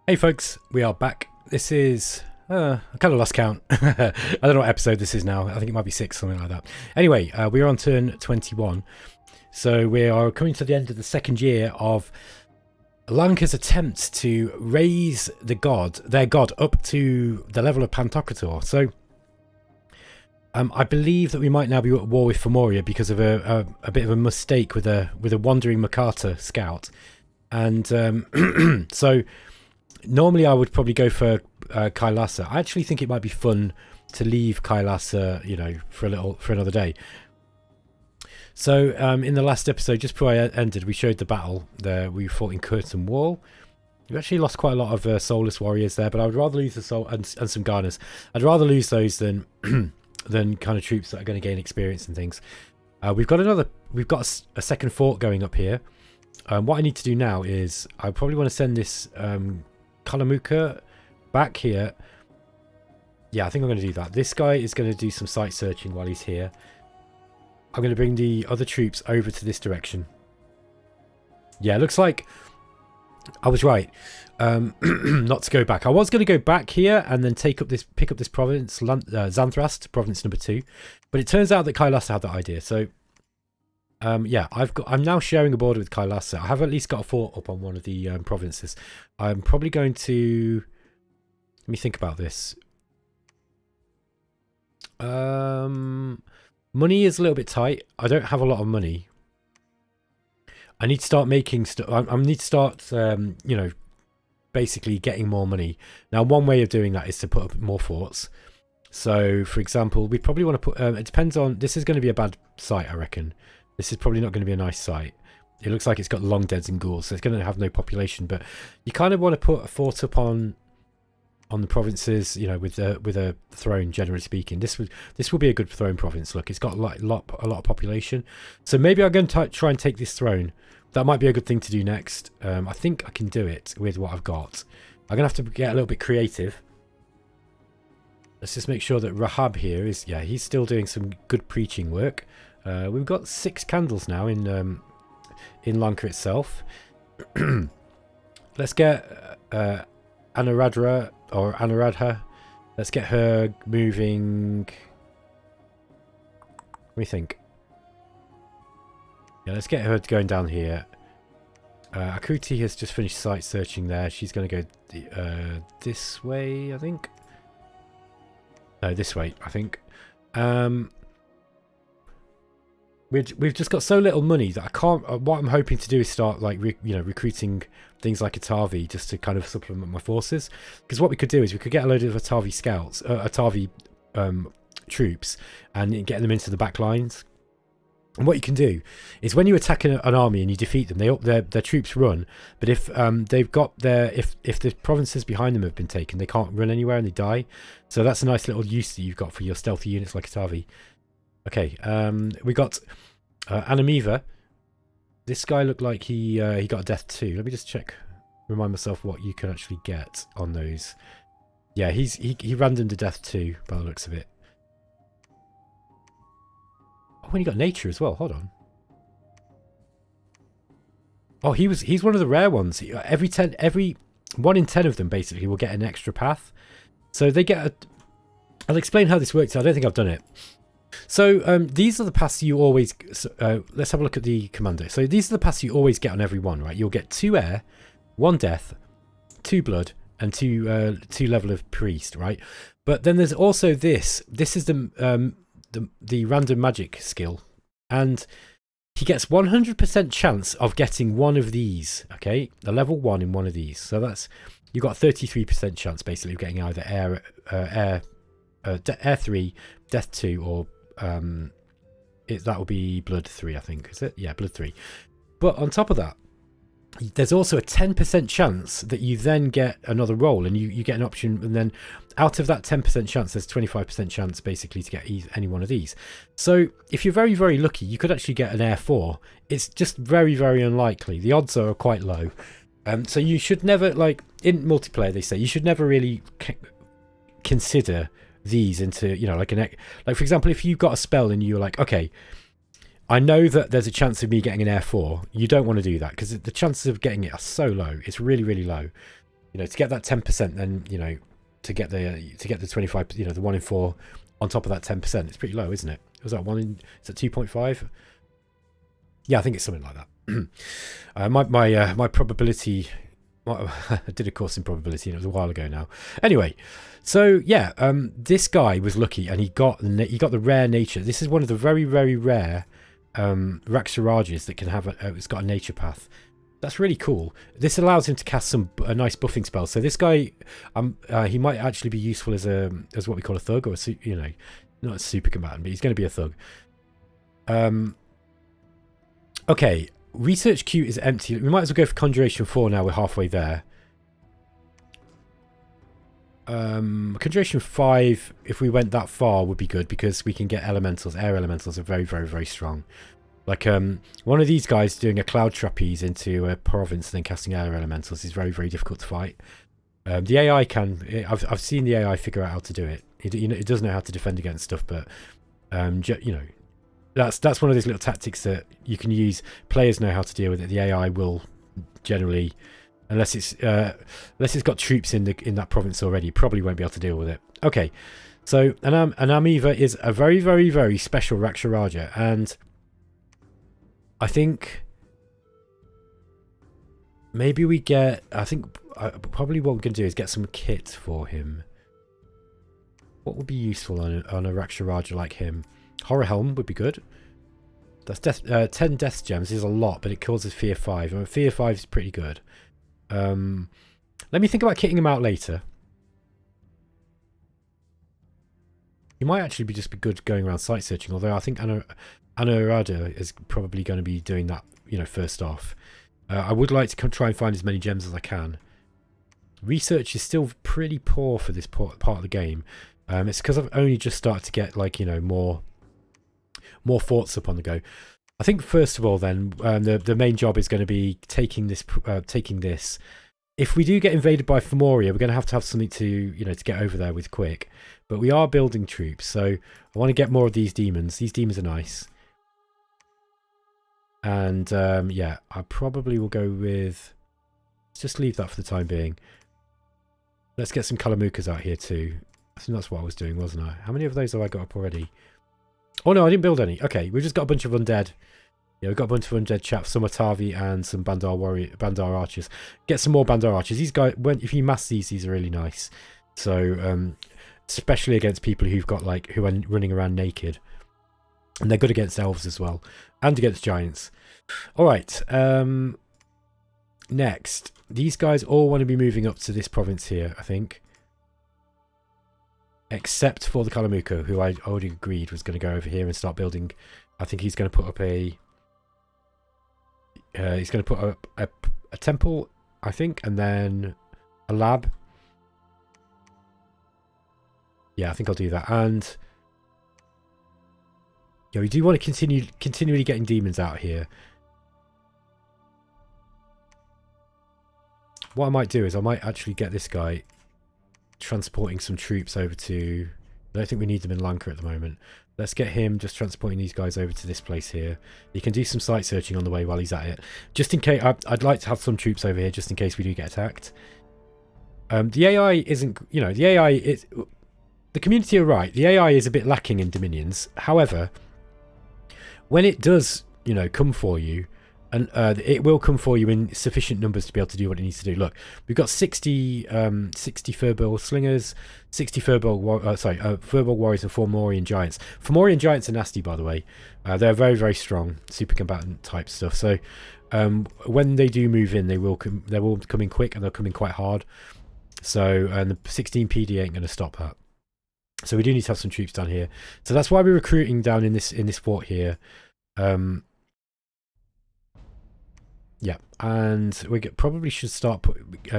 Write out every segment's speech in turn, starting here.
Hey folks, we are back. This is, I kind of lost count. I don't know what episode this is now. I think it might be 6, something like that. Anyway, we're on turn 21. So we are coming to the end of the second year of Lanka's attempt to raise their god, up to the level of Pantocrator. So I believe that we might now be at war with Femoria because of a bit of a mistake with a wandering Makata scout. And so normally I would probably go for Kailassa. I actually think it might be fun to leave Kailassa, for another day. So in the last episode, just before I ended, we showed the battle there. We fought in Curtain Wall. We actually lost quite a lot of soulless warriors there, but I would rather lose the soul and some garners. I'd rather lose those than than kind of troops that are going to gain experience and things. We've got a second fort going up here. What I need to do now is I probably want to send this Kalamuka back here. Yeah, I think I'm going to do that. This guy is going to do some site searching while he's here. I'm going to bring the other troops over to this direction. Yeah, looks like I was right not to go back. I was going to go back here and then pick up this province, Xanthrast, province number 2. But it turns out that Kailassa had that idea. So yeah, I'm now sharing a border with Kailassa. I have at least got a fort up on one of the provinces. I'm probably going to... Let me think about this. Money is a little bit tight. I don't have a lot of money. I need to start making stuff. I need to start, basically getting more money. Now, one way of doing that is to put up more forts. So, for example, we probably want to put... it depends on... This is going to be a bad site, I reckon. This is probably not going to be a nice site. It looks like it's got long deads and ghouls, so it's going to have no population. But you kind of want to put a fort up on the provinces, with a throne. Generally speaking, this will be a good throne province. Look, it's got a lot of population. So maybe I'm going to try and take this throne. That might be a good thing to do next. I think I can do it with what I've got. I'm going to have to get a little bit creative. Let's just make sure that Rahab here is... Yeah, he's still doing some good preaching work. We've got 6 candles now in Lanka itself. Let's get Anuradha or Anuradha. Let's get her moving. What do we think? Yeah, let's get her going down here. Akuti has just finished site searching there. She's going to go this way, I think. No, this way, I think. We've just got so little money that I can't... what I'm hoping to do is start recruiting things like Atavi just to kind of supplement my forces. Because what we could do is we could get a load of Atavi scouts, Atavi troops, and get them into the back lines. And what you can do is when you attack an army and you defeat them, their troops run. But if they've got if the provinces behind them have been taken, they can't run anywhere and they die. So that's a nice little use that you've got for your stealthy units like Atavi. Okay, we got Anamiva. This guy looked like he got a death too. Let me just check, remind myself what you can actually get on those. Yeah, he randomed a death too, by the looks of it. Oh, and he got nature as well. Hold on. Oh, he's one of the rare ones. Every 1 in 10 of them basically will get an extra path. So they get I'll explain how this works. I don't think I've done it. So these are the paths you always... let's have a look at the commander. So these are the paths you always get on every one, right? You'll get 2 air, 1 death, 2 blood, and 2 level of priest, right? But then there's also this. This is the random magic skill, and he gets 100% chance of getting one of these. Okay, a level 1 in one of these. So that's... You've got a 33% chance basically of getting either air 3, death 2, or that will be blood 3, I think. Is it? Yeah, blood 3. But on top of that, there's also a 10% chance that you then get another roll, and you get an option, and then out of that 10% chance, there's 25% chance basically to get any one of these. So if you're very, very lucky, you could actually get an air 4. It's just very, very unlikely. The odds are quite low. So you should never, in multiplayer, they say, you should never really consider these into, for example, if you've got a spell and you're like, okay, I know that there's a chance of me getting an air 4. You don't want to do that because the chances of getting it are so low. It's really, really low. you know, to get that 10%, then, you know, to get the 25, you know, the 1 in 4 on top of that 10%, it's pretty low, isn't it? Was that is that 2.5? Yeah, I think it's something like that. My probability, I did a course in probability and it was a while ago now. Anyway, so yeah, this guy was lucky and he got the rare nature. This is one of the very, very rare Rakshasas that can have it's got a nature path. That's really cool. This allows him to cast a nice buffing spell. So this guy, he might actually be useful as what we call a thug, or you know, not a super combatant, but he's going to be a thug. Okay, research queue is empty. We might as well go for Conjuration 4 now. We're halfway there. Conjuration 5, if we went that far, would be good because we can get elementals. Air elementals are very, very, very strong. Like one of these guys doing a cloud trapeze into a province and then casting air elementals is very, very difficult to fight. The AI can. I've seen the AI figure out how to do it. It does know how to defend against stuff, but you know, that's one of those little tactics that you can use. Players know how to deal with it. The AI will generally, unless it's got troops in that province already, probably won't be able to deal with it. Okay, so an Amiva is a very, very, very special Rakshasha, and I think maybe we get. I think probably what we're going to do is get some kit for him. What would be useful on a Rakshasha like him? Horror Helm would be good. That's 10 Death Gems is a lot, but it causes Fear 5. I mean, Fear 5 is pretty good. Let me think about kitting him out later. He might actually just be good going around site searching, although I think Anuradha is probably going to be doing that, you know, first off. I would like to try and find as many gems as I can. Research is still pretty poor for this part of the game. It's because I've only just started to get, like, you know, more forts up on the go. I think first of all, then the main job is going to be taking this. If we do get invaded by Femoria, we're going to have something to, you know, to get over there with quick. But we are building troops, so I want to get more of these demons. These demons are nice. And yeah, I probably will go with. Let's just leave that for the time being. Let's get some Kalamukas out here too. I think that's what I was doing, wasn't I? How many of those have I got up already? Oh no, I didn't build any. Okay, we've just got a bunch of undead. Yeah, we've got a bunch of undead chaps, some Atavi and some Bandar archers. Get some more Bandar archers. These guys, if you mass these are really nice. So, especially against people who are running around naked. And they're good against elves as well. And against giants. Alright, next. These guys all want to be moving up to this province here, I think. Except for the Kalamuka, who I already agreed was going to go over here and start building. I think he's going to put up a temple, I think, and then a lab. Yeah, I think I'll do that. And yeah, we do want to continually getting demons out here. What I might do is I might actually get this guy transporting some troops over to. I don't think we need them in Lanka at the moment. Let's get him just transporting these guys over to this place here. He can do some site searching on the way while he's at it. Just in case, I'd like to have some troops over here just in case we do get attacked. The AI isn't, you know, the AI is, the community are right. The AI is a bit lacking in dominions. However, when it does, you know, come for you, and it will come for you in sufficient numbers to be able to do what it needs to do. Look, we've got 60 Furbolg slingers, 60 Furbolg warriors and 4 Fomorian giants. Fomorian giants are nasty, by the way. They're very, very strong, super combatant type stuff. So when they do move in, they will come in quick and they'll come in quite hard. So the 16 PD ain't going to stop that. So we do need to have some troops down here. So that's why we're recruiting down in this fort here. Yeah, and we probably should start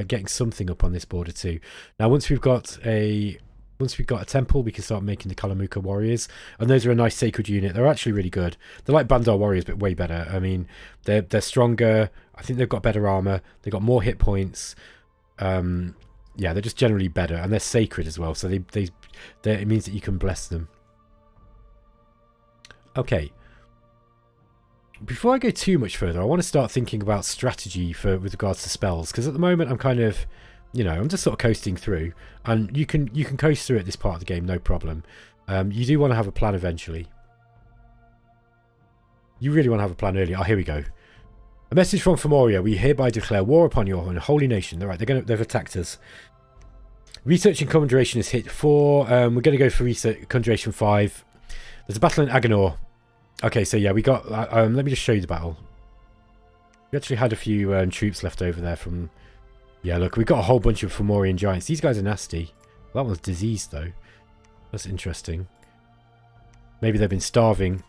getting something up on this border too. Now, once we've got a temple, we can start making the Kalamuka warriors, and those are a nice sacred unit. They're actually really good. They're like Bandar warriors, but way better. I mean, they're stronger. I think they've got better armor. They've got more hit points. Yeah, they're just generally better, and they're sacred as well. So it means that you can bless them. Okay. Before I go too much further, I want to start thinking about strategy with regards to spells, because at the moment I'm kind of you know, I'm just sort of coasting through, and you can coast through at this part of the game, no problem. You do want to have a plan eventually. You really want to have a plan early. Oh, here we go. A message from Femoria. We hereby declare war upon your holy nation. All right, they've attacked us. Research and Conjuration is hit 4. We're going to go for Research Conjuration 5. There's a battle in Aganor. Okay, so yeah, we got... let me just show you the battle. We actually had a few troops left over there from... Yeah, look, we've got a whole bunch of Fomorian giants. These guys are nasty. That one's diseased, though. That's interesting. Maybe they've been starving.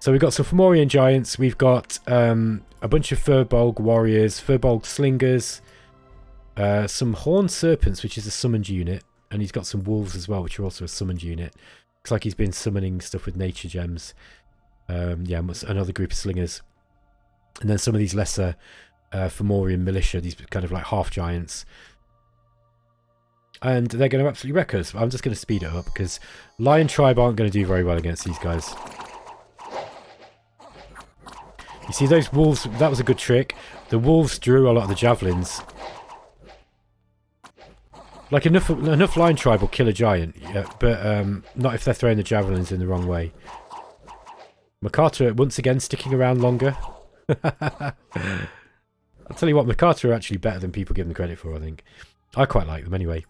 So we've got some Fomorian giants. We've got a bunch of Furbolg warriors, Furbolg slingers, some horned serpents, which is a summoned unit, and he's got some wolves as well, which are also a summoned unit. Looks like he's been summoning stuff with nature gems. Yeah, another group of slingers, and then some of these lesser Fomorian militia, these kind of like half giants. And they're going to absolutely wreck us. I'm just going to speed it up because Lion Tribe aren't going to do very well against these guys. You see those wolves? That was a good trick. The wolves drew a lot of the javelins. Like enough Lion Tribe will kill a giant, yeah, but not if they're throwing the javelins in the wrong way. Makata once again sticking around longer. I'll tell you what, Makata are actually better than people give them credit for, I think. I quite like them anyway.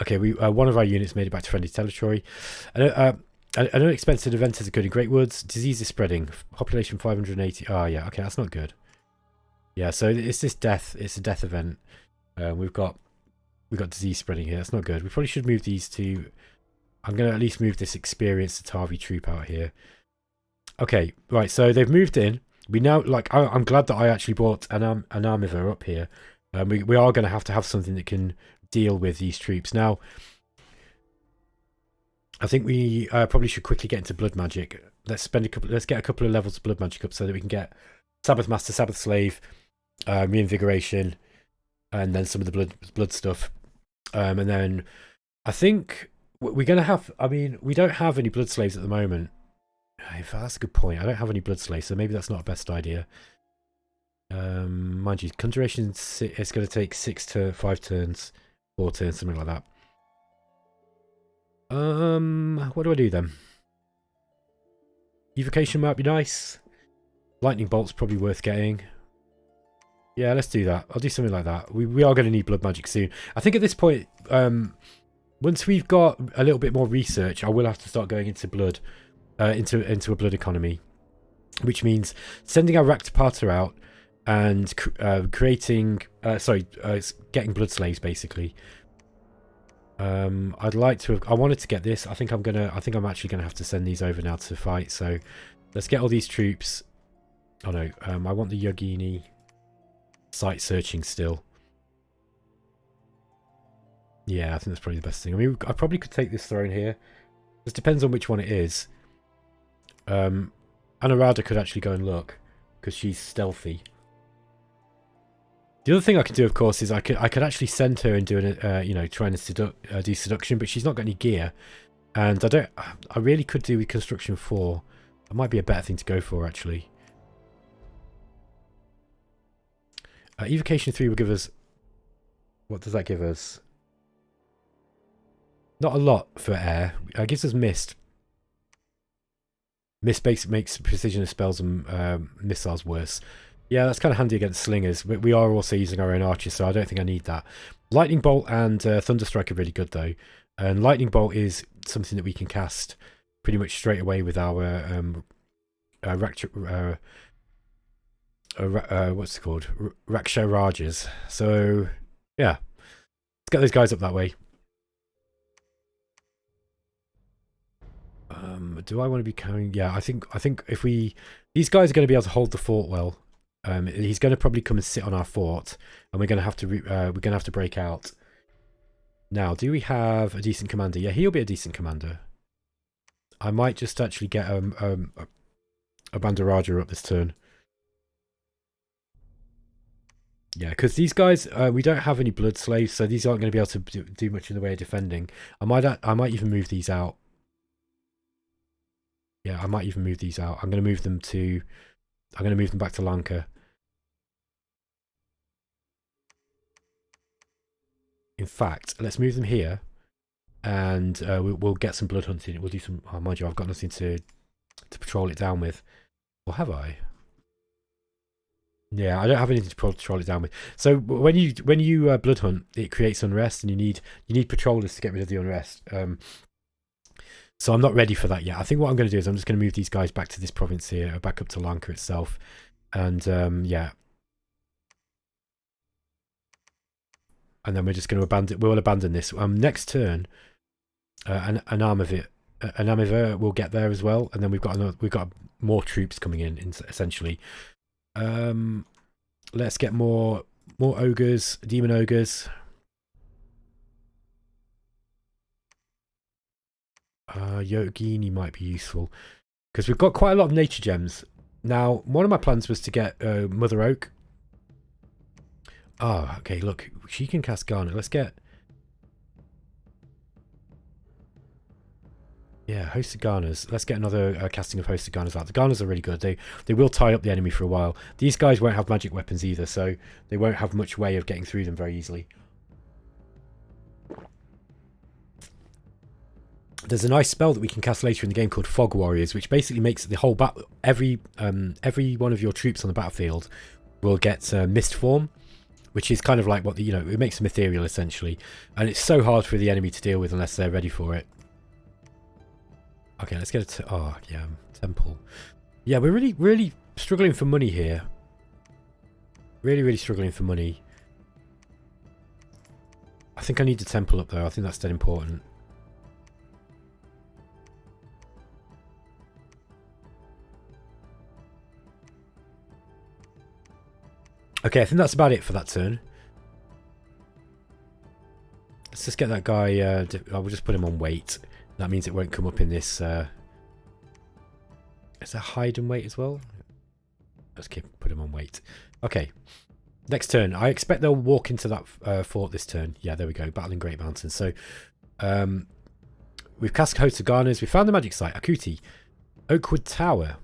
Okay, one of our units made it back to friendly territory. An unexpected event has occurred in Great Woods. Disease is spreading. Population 580. Oh, yeah. Okay, that's not good. Yeah, so it's this death. It's a death event. We've got disease spreading here. That's not good. We probably should move these to... I'm going to at least move this experienced Atavi troop out here. Okay, right. So they've moved in. We now... Like, I'm glad that I actually brought an Armiver up here. We are going to have something that can deal with these troops. Now... I think we probably should quickly get into blood magic. Let's get a couple of levels of blood magic up so that we can get Sabbath Master, Sabbath Slave, reinvigoration, and then some of the blood stuff. And then I think we're gonna have. I mean, we don't have any blood slaves at the moment. That's a good point. I don't have any blood slaves, so maybe that's not a best idea. Mind you, conjuration it's going to take 6 to 5 turns, 4 turns, something like that. What do I do then? Evocation might be nice. Lightning bolt's probably worth getting. Yeah, let's do that. I'll do something like that. We are going to need blood magic soon. I think at this point, once we've got a little bit more research, I will have to start going into blood, into a blood economy, which means sending our Rakshasha out and creating, getting blood slaves basically. I'd like to have, I wanted to get this. I think I'm actually gonna have to send these over now to fight. So let's get all these troops. Oh no, I want the Yogini site searching still. Yeah, I think that's probably the best thing. I mean, I probably could take this throne here. This depends on which one it is. Anurada could actually go and look because she's stealthy. The other thing I could do, of course, is I could actually send her and do an, trying to do seduction, but she's not got any gear, and I really could do with construction 4. That might be a better thing to go for actually. Evocation 3 will give us. What does that give us? Not a lot for air. It gives us mist. Mist makes precision of spells and missiles worse. Yeah, that's kind of handy against slingers. We are also using our own archers, so I don't think I need that. Lightning Bolt and Thunderstrike are really good, though. And Lightning Bolt is something that we can cast pretty much straight away with our what's it called? Rakshasas. So, yeah. Let's get those guys up that way. Do I want to be carrying... Yeah, I think if we... These guys are going to be able to hold the fort well. He's going to probably come and sit on our fort, and we're going to have to break out. Now, do we have a decent commander? Yeah, he'll be a decent commander. I might just actually get a Bandaraja up this turn. Yeah, because these guys, we don't have any blood slaves, so these aren't going to be able to do much in the way of defending. I might even move these out. Yeah, I might even move these out. I'm going to move them back to Lanka. In fact, let's move them here, and we'll get some blood hunting. We'll do some. Oh, mind you, I've got nothing to patrol it down with, or have I? Yeah, I don't have anything to patrol it down with. So when you blood hunt, it creates unrest, and you need patrollers to get rid of the unrest. So I'm not ready for that yet. I think what I'm going to do is I'm just going to move these guys back to this province here, back up to Lanka itself, and yeah. And then we're just going to abandon. We'll abandon this. Next turn, an arm of it, an Amiver will get there as well, and then we've got more troops coming in essentially. Let's get more ogres, demon ogres. Yogini might be useful because we've got quite a lot of nature gems. Now, one of my plans was to get Mother Oak. Oh, okay, look, she can cast Garnet. Let's get... Yeah, Host of Garners. Let's get another casting of Host of Garners out. The Garners are really good. They will tie up the enemy for a while. These guys won't have magic weapons either, so they won't have much way of getting through them very easily. There's a nice spell that we can cast later in the game called Fog Warriors, which basically makes the whole battle... Every one of your troops on the battlefield will get mist form, which is kind of like what the... it makes them ethereal, essentially. And it's so hard for the enemy to deal with unless they're ready for it. Okay, let's get a... Oh, yeah, temple. Yeah, we're really struggling for money here. Really struggling for money. I think I need the temple up there. I think that's dead important. Okay, I think that's about it for that turn. Let's just get that guy... I will just put him on weight. That means it won't come up in this... Is there hide and weight as well? Let's put him on weight. Okay. Next turn. I expect they'll walk into that fort this turn. Yeah, there we go. Battling Great Mountains. So, we've cast Host of Garners. We found the magic site. Akuti. Oakwood Tower.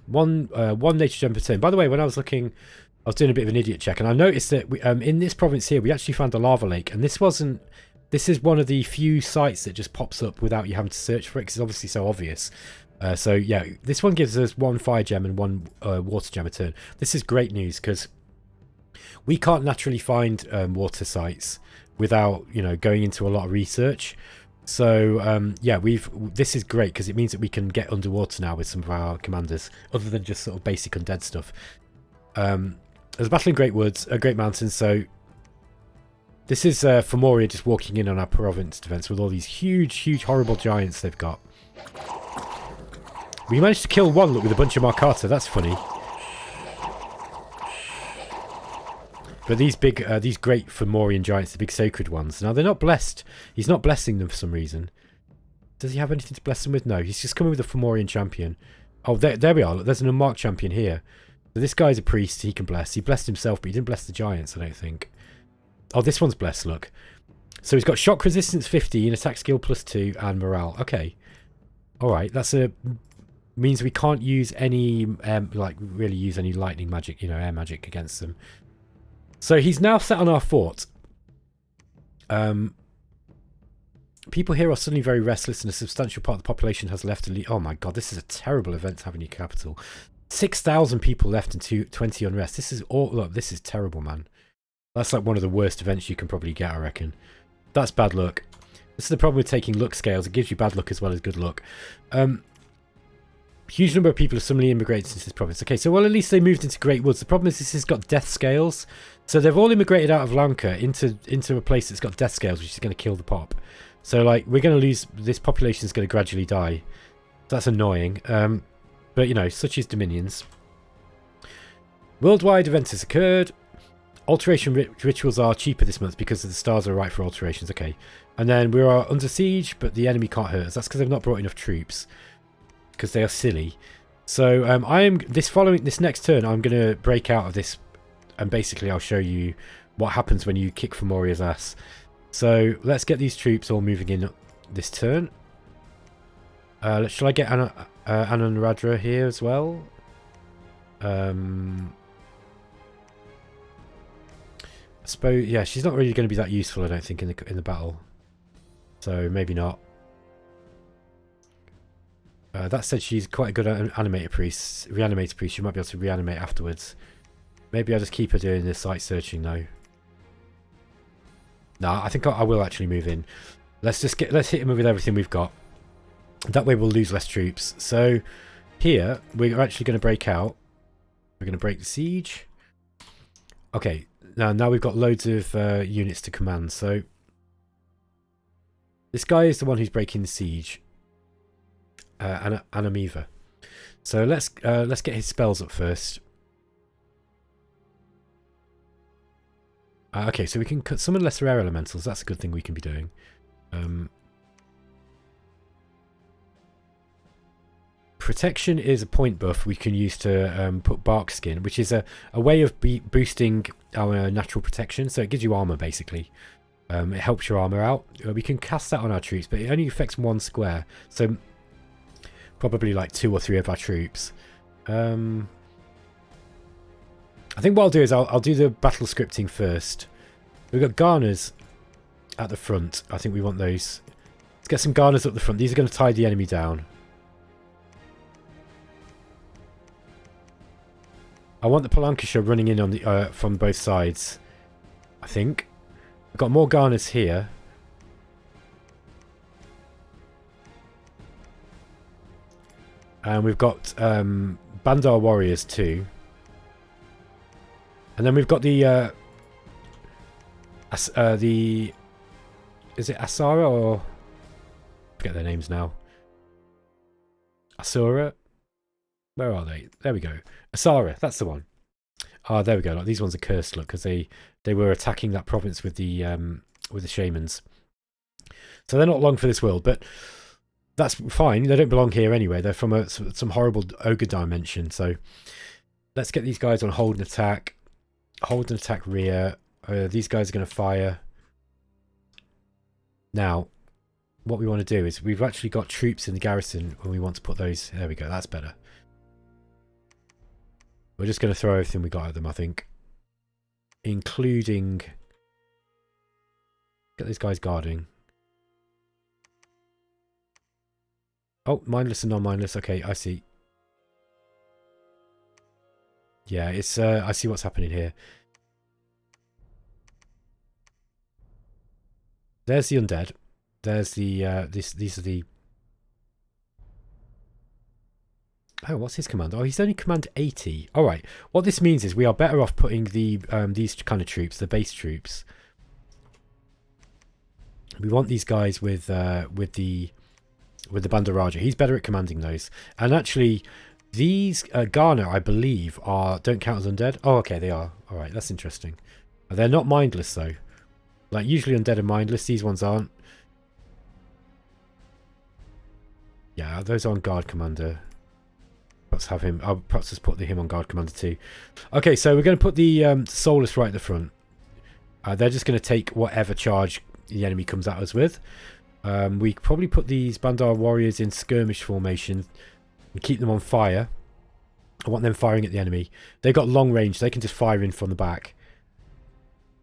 One nature gem per turn. By the way, when I was looking... I was doing a bit of an idiot check, and I noticed that we, in this province here, we actually found a lava lake, and this is one of the few sites that just pops up without you having to search for it, because it's obviously so obvious. So yeah, this one gives us one fire gem and one water gem a turn. This is great news, because we can't naturally find water sites without, going into a lot of research. So yeah, this is great, because it means that we can get underwater now with some of our commanders, other than just sort of basic undead stuff. There's a battle in Great Woods, Great Mountains, so this is Femoria just walking in on our province defense with all these huge, horrible giants they've got. We managed to kill one, look, with a bunch of Markata. That's funny. But these great Fomorian giants, the big sacred ones, now they're not blessed. He's not blessing them for some reason. Does he have anything to bless them with? No, he's just coming with a Fomorian champion. Oh, there we are. Look, there's an unmarked champion here. So this guy's a priest, he can bless. He blessed himself, but he didn't bless the giants, I don't think. Oh, this one's blessed, look. So he's got shock resistance 15, attack skill +2, and morale. Okay. Alright, means we can't use any, really use any lightning magic, air magic against them. So he's now set on our fort. People here are suddenly very restless, and a substantial part of the population has left to leave. Oh my god, this is a terrible event to have in your capital. 6,000 people left and 20 unrest. This is terrible, man. That's like one of the worst events you can probably get, I reckon. That's bad luck. This is the problem with taking luck scales. It gives you bad luck as well as good luck. Huge number of people have suddenly immigrated into this province. Okay, so well, at least they moved into Great Woods. The problem is this has got death scales. So they've all immigrated out of Lanka into a place that's got death scales, which is going to kill the pop. So, like, we're going to lose... This population is going to gradually die. That's annoying. But, such is Dominions. Worldwide events has occurred. Alteration rituals are cheaper this month because the stars are right for alterations. Okay. And then we are under siege, but the enemy can't hurt us. That's because they've not brought enough troops. Because they are silly. So, this next turn, I'm going to break out of this. And basically, I'll show you what happens when you kick Fomoria's ass. So, let's get these troops all moving in this turn. Shall I get Anandradra here as well? I suppose, yeah, she's not really going to be that useful, I don't think, in the battle. So maybe not. That said, she's quite a good reanimator priest. She might be able to reanimate afterwards. Maybe I'll just keep her doing the site searching though. No, I think I will actually move in. Let's hit him with everything we've got. That way we'll lose less troops. So here we're actually going to break out. We're going to break the siege. Okay, now we've got loads of units to command. So this guy is the one who's breaking the siege. Anamiva. So let's get his spells up first. Okay, so we can summon lesser air elementals. That's a good thing we can be doing. Protection is a point buff we can use to put bark skin, which is a way of boosting our natural protection. So it gives you armor basically. It helps your armor out. We can cast that on our troops, but it only affects one square. So probably like 2 or 3 of our troops. I think what I'll do is I'll do the battle scripting first. We've got garners at the front. I think we want those. Let's get some garners up the front. These are going to tie the enemy down. I want the Lancashire running in on the from both sides. I think. We've got more garners here. And we've got Bandar warriors too. And then we've got the is it Asara or I forget their names now. Asura? Where are they? There we go. Asara, that's the one. Ah, there we go. Like, these ones are cursed, look, because they were attacking that province with the shamans. So they're not long for this world, but that's fine. They don't belong here anyway. They're from some horrible ogre dimension. So let's get these guys on hold and attack. Hold and attack rear. These guys are going to fire. Now, what we want to do is we've actually got troops in the garrison when we want to put those. There we go. That's better. We're just going to throw everything we got at them, I think. Including... Get these guys guarding. Oh, mindless and non-mindless. Okay, I see. Yeah, it's I see what's happening here. There's the undead. There's the these are the... Oh, what's his command? Oh, he's only command 80. All right. What this means is we are better off putting the these kind of troops, the base troops. We want these guys with the Bandaraja. He's better at commanding those. And actually, these Ghana, I believe, don't count as undead. Oh, okay, they are. All right, that's interesting. They're not mindless though. Like usually undead are mindless. These ones aren't. Yeah, those are on guard commander. Perhaps have him. I'll perhaps just put him on guard commander too. Okay, so we're going to put the soulless right at the front. They're just going to take whatever charge the enemy comes at us with. We probably put these Bandar warriors in skirmish formation and keep them on fire. I want them firing at the enemy. They've got long range. They can just fire in from the back.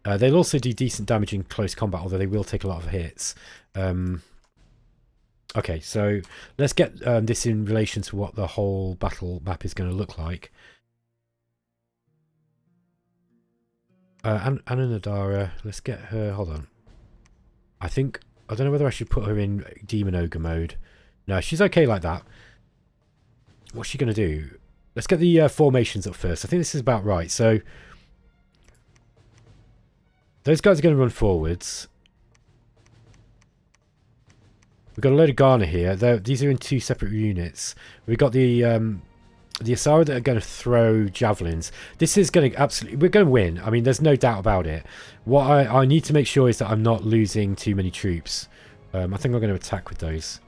They'll also do decent damage in close combat, although they will take a lot of hits. Okay, so let's get this in relation to what the whole battle map is going to look like. Ananadara, let's get her... Hold on. I don't know whether I should put her in Demon Ogre mode. No, she's okay like that. What's she going to do? Let's get the formations up first. I think this is about right. So those guys are going to run forwards. We've got a load of Ghana here. These are in 2 separate units. We've got the Asara that are going to throw javelins. This is going to absolutely... We're going to win. I mean, there's no doubt about it. What I need to make sure is that I'm not losing too many troops. I think I'm going to attack with those.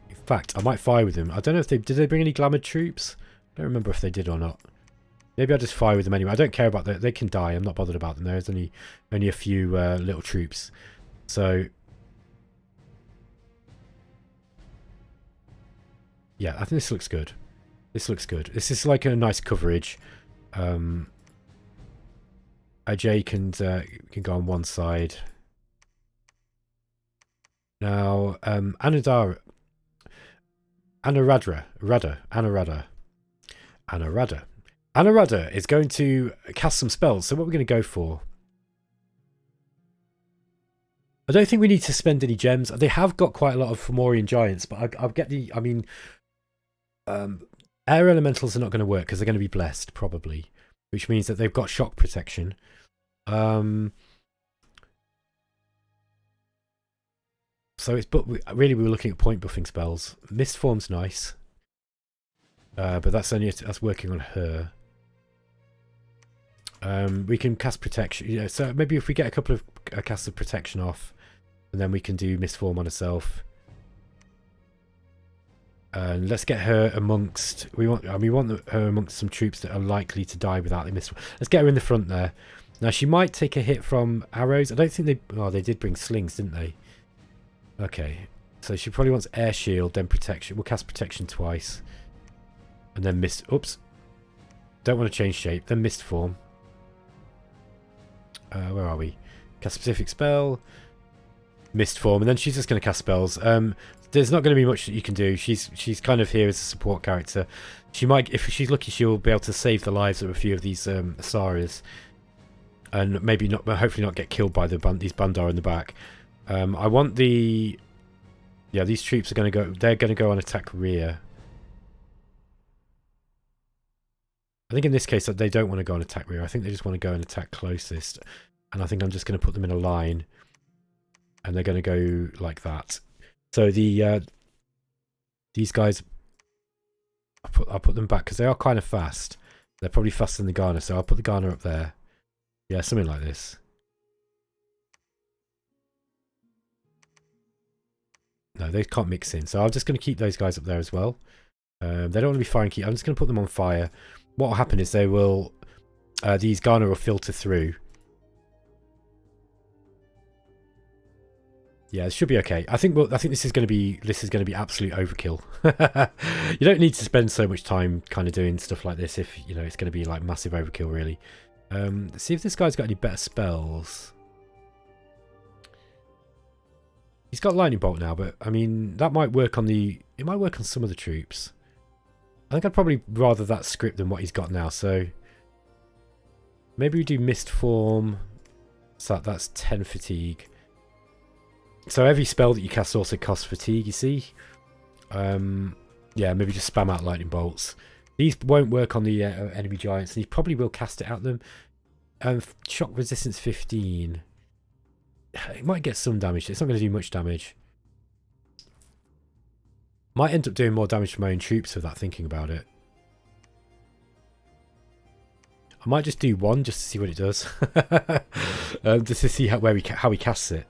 In fact, I might fire with them. I don't know if they... Did they bring any glamoured troops? I don't remember if they did or not. Maybe I'll just fire with them anyway. I don't care about that. They can die. I'm not bothered about them. There's only a few little troops. So... Yeah, I think this looks good. This looks good. This is like a nice coverage. Ajay can go on one side. Now, Anuradha is going to cast some spells. So what we're going to go for? I don't think we need to spend any gems. They have got quite a lot of Fomorian giants, but I'll get the. I mean, air elementals are not going to work because they're going to be blessed probably, which means that they've got shock protection. So it's really we were looking at point buffing spells. Mist form's nice, but that's working on her. We can cast protection. Yeah, so maybe if we get a couple of casts of protection off, and then we can do mist form on herself. And let's get her amongst. We want her amongst some troops that are likely to die without the mist. Let's get her in the front there. Now she might take a hit from arrows. I don't think they. Oh, they did bring slings, didn't they? Okay, so she probably wants air shield, then protection. We'll cast protection twice, and then mist. Oops, don't want to change shape. Then mist form. Where are we? Cast specific spell, mist form, and then she's just going to cast spells. There's not going to be much that you can do. She's kind of here as a support character. She might, if she's lucky, she'll be able to save the lives of a few of these Asaras, and maybe not, hopefully not get killed by these Bandar in the back. I want the. Yeah, these troops are going to go. They're going to go on attack rear. I think in this case that they don't want to go on attack rear. I think they just want to go and attack closest. And I think I'm just going to put them in a line, and they're going to go like that. So these guys, I'll put them back because they are kind of fast. They're probably faster than the Garner, so I'll put the Garner up there. Yeah, something like this. No, they can't mix in, so I'm just going to keep those guys up there as well. They don't want to be firing key. I'm just going to put them on fire. What will happen is they will, these Garner will filter through. Yeah, it should be okay. I think this is going to be absolute overkill. You don't need to spend so much time kind of doing stuff like this if you know it's going to be like massive overkill, really. Let's see if this guy's got any better spells. He's got lightning bolt now, but I mean that might work on it might work on some of the troops. I think I'd probably rather that script than what he's got now. So maybe we do mist form. So that's 10 fatigue. So every spell that you cast also costs fatigue, you see. Yeah, maybe just spam out lightning bolts. These won't work on the enemy giants, and he probably will cast it at them. Shock resistance 15. It might get some damage. It's not going to do much damage. Might end up doing more damage to my own troops without thinking about it. I might just do one just to see what it does. Just to see how he casts it.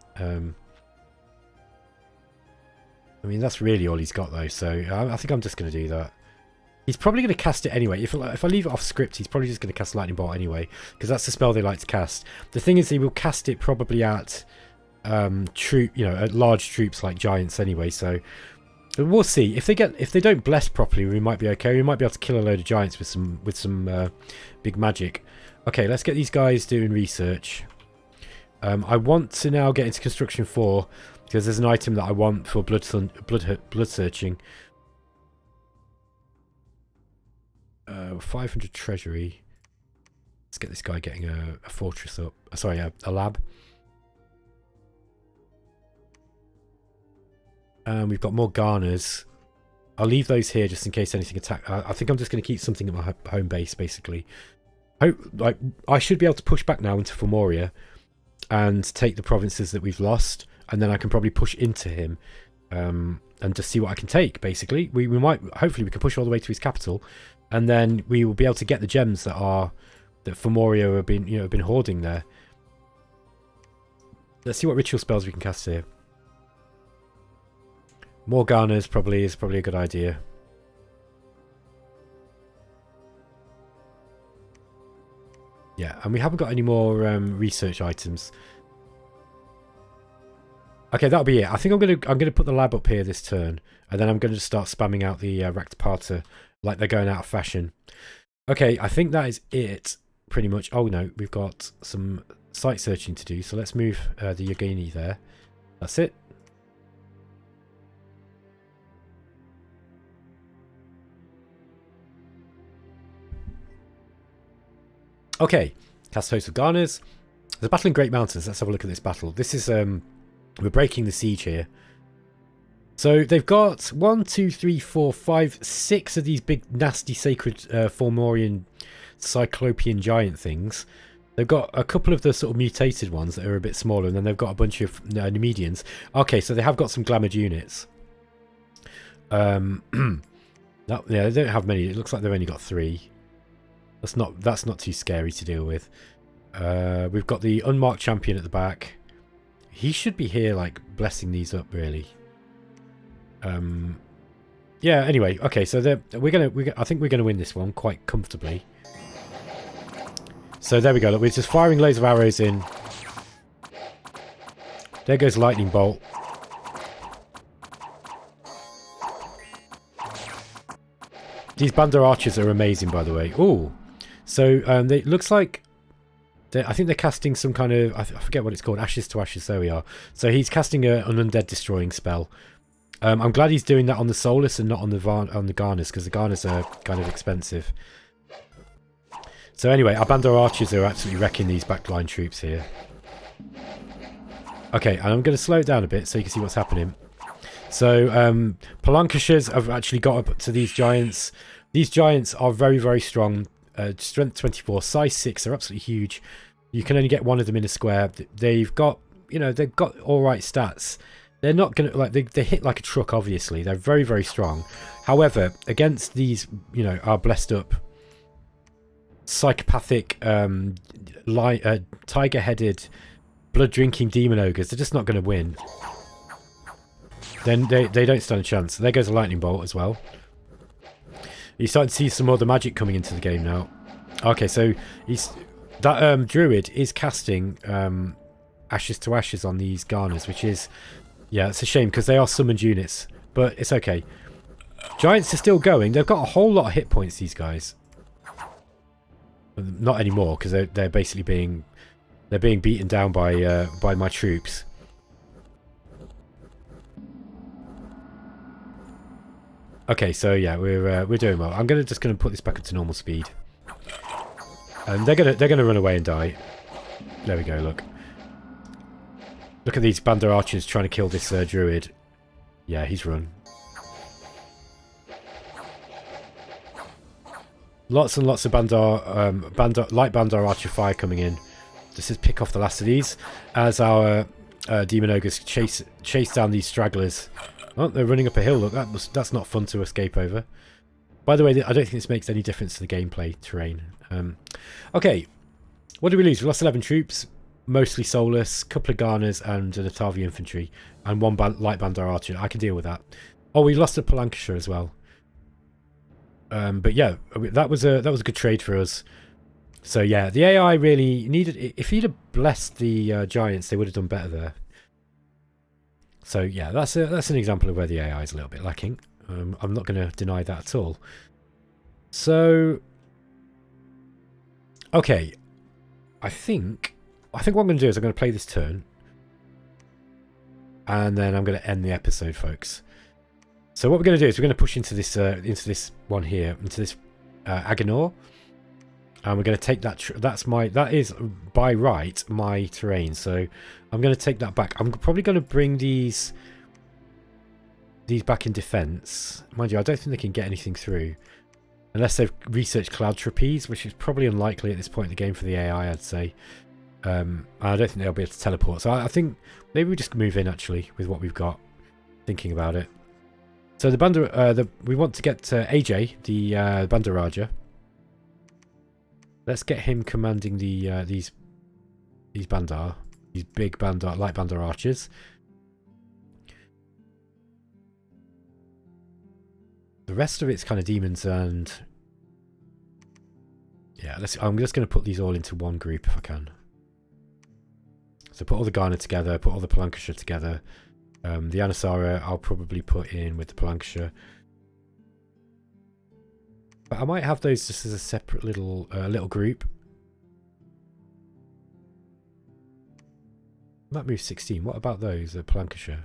I mean, that's really all he's got, though, so I think I'm just going to do that. He's probably going to cast it anyway. If I leave it off script, he's probably just going to cast Lightning Bolt anyway, because that's the spell they like to cast. The thing is, he will cast it probably at at large troops like giants anyway, so we'll see. If they don't bless properly, we might be okay. We might be able to kill a load of giants with some big magic. Okay, let's get these guys doing research. I want to now get into construction 4. Because there's an item that I want for blood searching. 500 treasury. Let's get this guy getting a fortress up. Sorry, a lab. We've got more Garners. I'll leave those here just in case anything attack. I think I'm just going to keep something at my home base, basically. I should be able to push back now into Fomoria and take the provinces that we've lost. And then I can probably push into him and just see what I can take, basically. We might, hopefully we can push all the way to his capital. And then we will be able to get the gems that Fomoria have been hoarding there. Let's see what ritual spells we can cast here. More Garners is probably a good idea. Yeah, and we haven't got any more research items. Okay, that'll be it. I think I'm gonna put the lab up here this turn, and then I'm gonna just start spamming out the Rakshasha like they're going out of fashion. Okay, I think that is it. pretty much... Oh no, we've got some site searching to do, so let's move the Yogini there. That's it. Okay, cast host of Garners. There's a battle in Great Mountains. Let's have a look at this battle. This is we're breaking the siege here. So they've got 1, 2, 3, 4, 5, 6 of these big nasty sacred Formorian cyclopean giant things. They've got a couple of the sort of mutated ones that are a bit smaller, and then they've got a bunch of Numidians. Okay, so they have got some glamoured units. Yeah, they don't have many. It looks like they've only got 3. That's not too scary to deal with. We've got the unmarked champion at the back. He should be here, like, blessing these up, really. Yeah. Anyway, okay. So I think we're gonna win this one quite comfortably. So there we go. Look, we're just firing loads of arrows in. There goes lightning bolt. These Bandar archers are amazing, by the way. Oh. So it looks like I think they're casting some kind of, I forget what it's called, Ashes to Ashes. There we are. So he's casting an undead destroying spell. I'm glad he's doing that on the Solus and not on the Garners, because the Garners are kind of expensive. So anyway, our Bandar archers are absolutely wrecking these backline troops here. Okay, and I'm going to slow it down a bit so you can see what's happening. So Palankashas have actually got up to these giants. These giants are very, very strong. Strength 24, size 6, they're absolutely huge. You can only get one of them in a square. They've got, they've got all right stats. They're not gonna, like, they hit like a truck, obviously. They're very, very strong. However, against these, our blessed up psychopathic tiger-headed blood drinking demon ogres, they're just not going to win. Then they don't stand a chance. There goes a lightning bolt as well. You're starting to see some more of the magic coming into the game now. Okay, so that druid is casting Ashes to Ashes on these Garners, which is, yeah, it's a shame because they are summoned units, but it's okay. Giants are still going. They've got a whole lot of hit points, these guys. Not anymore, because they're basically being beaten down by my troops. Okay, so yeah, we're doing well. I'm just gonna put this back up to normal speed, and they're gonna run away and die. There we go. Look at these Bandar archers trying to kill this druid. Yeah, he's run. Lots and lots of light Bandar archer fire coming in. Just to pick off the last of these as our demon ogres chase down these stragglers. Oh, they're running up a hill. Look, that's not fun to escape over. By the way, I don't think this makes any difference to the gameplay terrain. Okay, what did we lose? We lost 11 troops, mostly soulless, couple of Garners and an Atavi infantry, and one light Bandar archer. I can deal with that. Oh, we lost a Palankashire as well. But yeah, that was a good trade for us. So yeah, the AI really needed. If he'd have blessed the giants, they would have done better there. So yeah, that's an example of where the AI is a little bit lacking. I'm not going to deny that at all. So okay, I think what I'm going to do is I'm going to play this turn, and then I'm going to end the episode, folks. So what we're going to do is we're going to push into this one here, into this Agenor, and we're going to take that. That is by right my terrain. So I'm going to take that back. I'm probably going to bring these back in defense. Mind you, I don't think they can get anything through unless they've researched Cloud Trapeze, which is probably unlikely at this point in the game for the AI, I'd say. I don't think they'll be able to teleport. So I think maybe we just move in actually with what we've got. Thinking about it. So we want to get AJ, the Bandaraja. Let's get him commanding these Bandar, these big Bandar, light Bandar archers. The rest of it's kind of demons and yeah. I'm just going to put these all into one group if I can. So put all the Garner together, put all the Palankashire together. The Anasara I'll probably put in with the Palankashire. But I might have those just as a separate little group. That moves 16. What about those? Lancashire.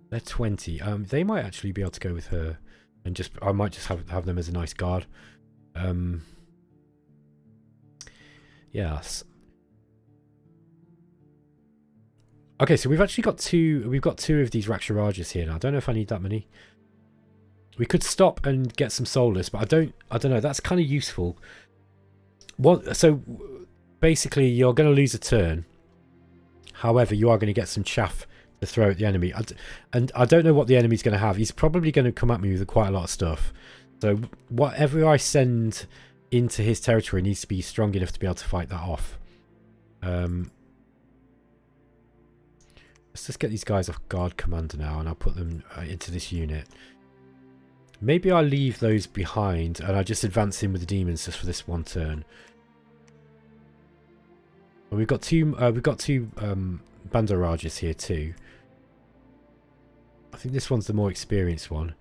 They're 20. They might actually be able to go with her, and just I might just have them as a nice guard. Yes. Okay, so we've actually got two. We've got two of these Rakshasas here now. I don't know if I need that many. We could stop and get some soulless, but I don't know. That's kind of useful. So basically, you're going to lose a turn. However, you are going to get some chaff to throw at the enemy. And I don't know what the enemy's going to have. He's probably going to come at me with quite a lot of stuff. So whatever I send into his territory needs to be strong enough to be able to fight that off. Let's just get these guys off guard commander now, and I'll put them into this unit. Maybe I'll leave those behind, and I just advance in with the demons just for this one turn. And we've got two Bandarajas here too. I think this one's the more experienced one.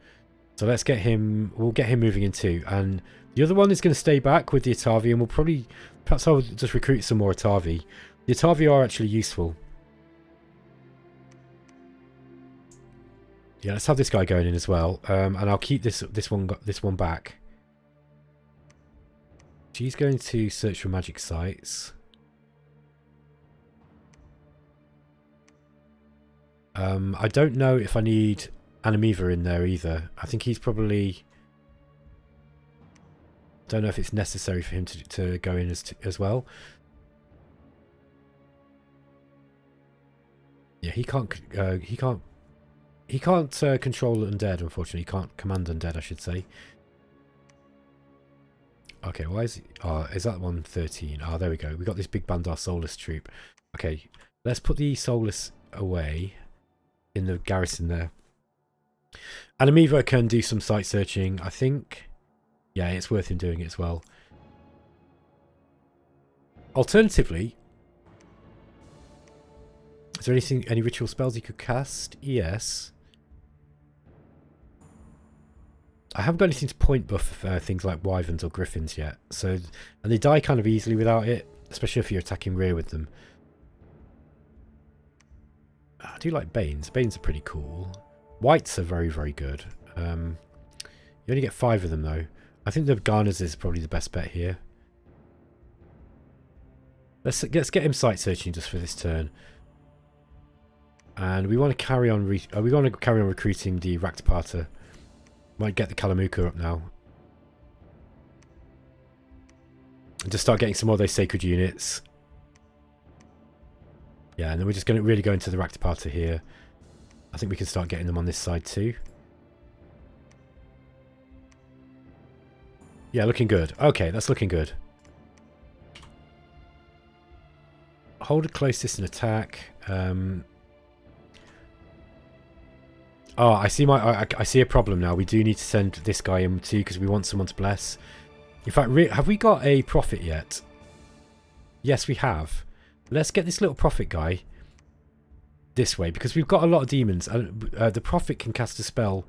So let's get him. We'll get him moving in too. And the other one is going to stay back with the Atavi, and perhaps I'll just recruit some more Atavi. The Atavi are actually useful. Yeah, let's have this guy going in as well, and I'll keep this one back. She's going to search for magic sites. I don't know if I need Anamiva in there either. I think he's probably... Don't know if it's necessary for him to go in as well. Yeah, he can't control undead, unfortunately. He can't command undead, I should say. Okay, why is he... Oh, is that one 13? Oh, there we go. We got this big Bandar Soulless troop. Okay, let's put the Soulless away in the garrison there. Anamiva can do some site searching, I think. Yeah, it's worth him doing it as well. Alternatively, is there any ritual spells he could cast? Yes. I haven't got anything to point buff things like wyverns or griffins yet. So, and they die kind of easily without it, especially if you're attacking rear with them. I do like Banes. Banes are pretty cool. Whites are very, very good. You only get 5 of them though. I think the Garners is probably the best bet here. Let's get him site searching just for this turn. And we want to carry on recruiting the Raktapata. Might get the Kalamuka up now. And just start getting some more of those sacred units. Yeah, and then we're just going to really go into the Raktapata here. I think we can start getting them on this side too. Yeah, looking good. Okay, that's looking good. Hold a close distance attack. Oh, I see I see a problem now. We do need to send this guy in too because we want someone to bless. In fact, have we got a prophet yet? Yes, we have. Let's get this little prophet guy this way because we've got a lot of demons. The prophet can cast a spell.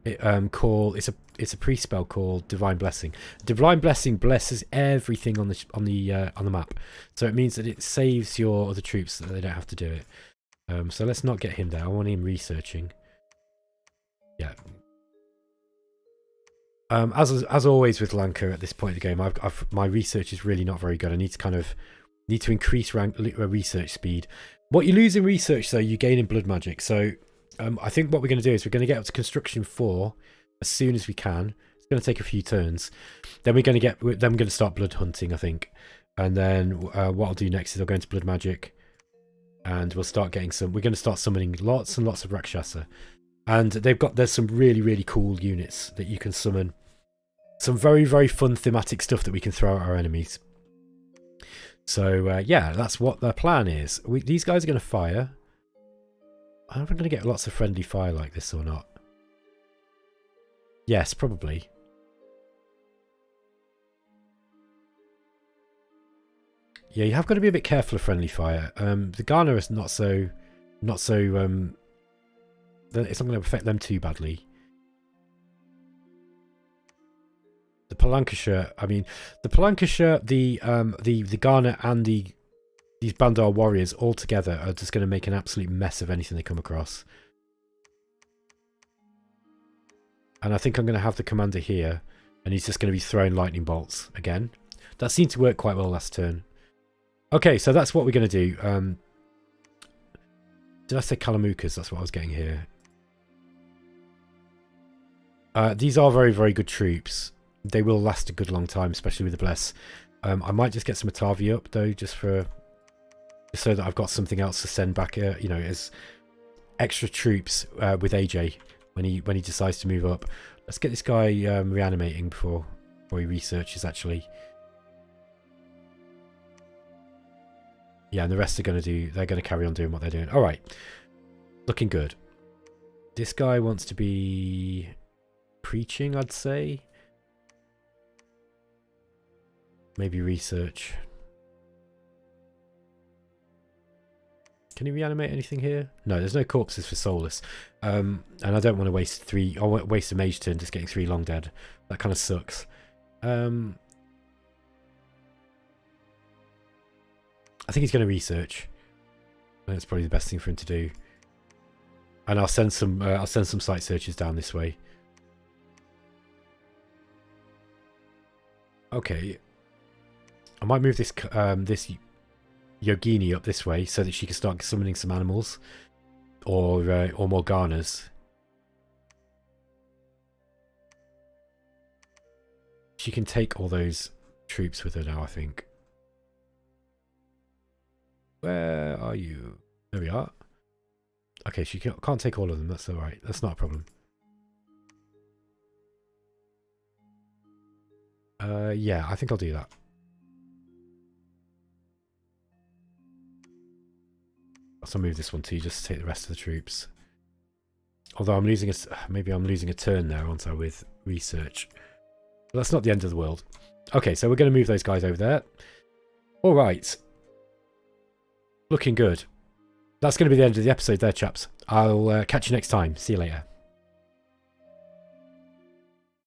It's a pre-spell called Divine Blessing. Divine Blessing blesses everything on the map, so it means that it saves your other troops so that they don't have to do it. So let's not get him there. I want him researching. Yeah. As always with Lanka at this point of the game, my research is really not very good. I need to increase research speed. What you lose in research, though, you gain in blood magic. So I think what we're going to do is we're going to get up to construction 4 as soon as we can. It's going to take a few turns. Then we're going to start blood hunting, I think. And then what I'll do next is I'll go into blood magic, and we'll start getting some. We're going to start summoning lots and lots of Rakshasa, and there's some really, really cool units that you can summon. Some very, very fun thematic stuff that we can throw at our enemies. So yeah, that's what the plan is. These guys are going to fire. Are we going to get lots of friendly fire like this or not? Yes, probably. Yeah, you have got to be a bit careful of friendly fire. The Ghana is not so. It's not going to affect them too badly. The Palancashire, I mean, the Palancashire, the Ghana and the these Bandar warriors all together are just going to make an absolute mess of anything they come across. And I think I'm going to have the commander here, and he's just going to be throwing lightning bolts again. That seemed to work quite well last turn. Okay, so that's what we're going to do. Did I say Kalamukas? That's what I was getting here. These are very, very good troops. They will last a good long time, especially with the Bless. I might just get some Atavi up, though, just so that I've got something else to send back, you know, as extra troops with AJ when he decides to move up. Let's get this guy reanimating before he researches, actually. Yeah, and the rest are they're going to carry on doing what they're doing. All right. Looking good. This guy wants to be preaching, I'd say. Maybe research. Can he reanimate anything here? No, there's no corpses for Solus. And I don't want to waste waste a mage turn just getting 3 long dead. That kind of sucks. I think he's going to research. That's probably the best thing for him to do. And I'll send some site searches down this way. Okay. I might move this this Yogini up this way so that she can start summoning some animals or Morganas. She can take all those troops with her now, I think. Where are you? There we are. Okay, she can't take all of them. That's alright. That's not a problem. Yeah, I think I'll do that. So I'll move this one too, just to take the rest of the troops. Although I'm losing maybe I'm losing a turn there, aren't I, with research. But that's not the end of the world. Okay, so we're going to move those guys over there. Alright. Looking good. That's going to be the end of the episode there, chaps. I'll catch you next time. See you later.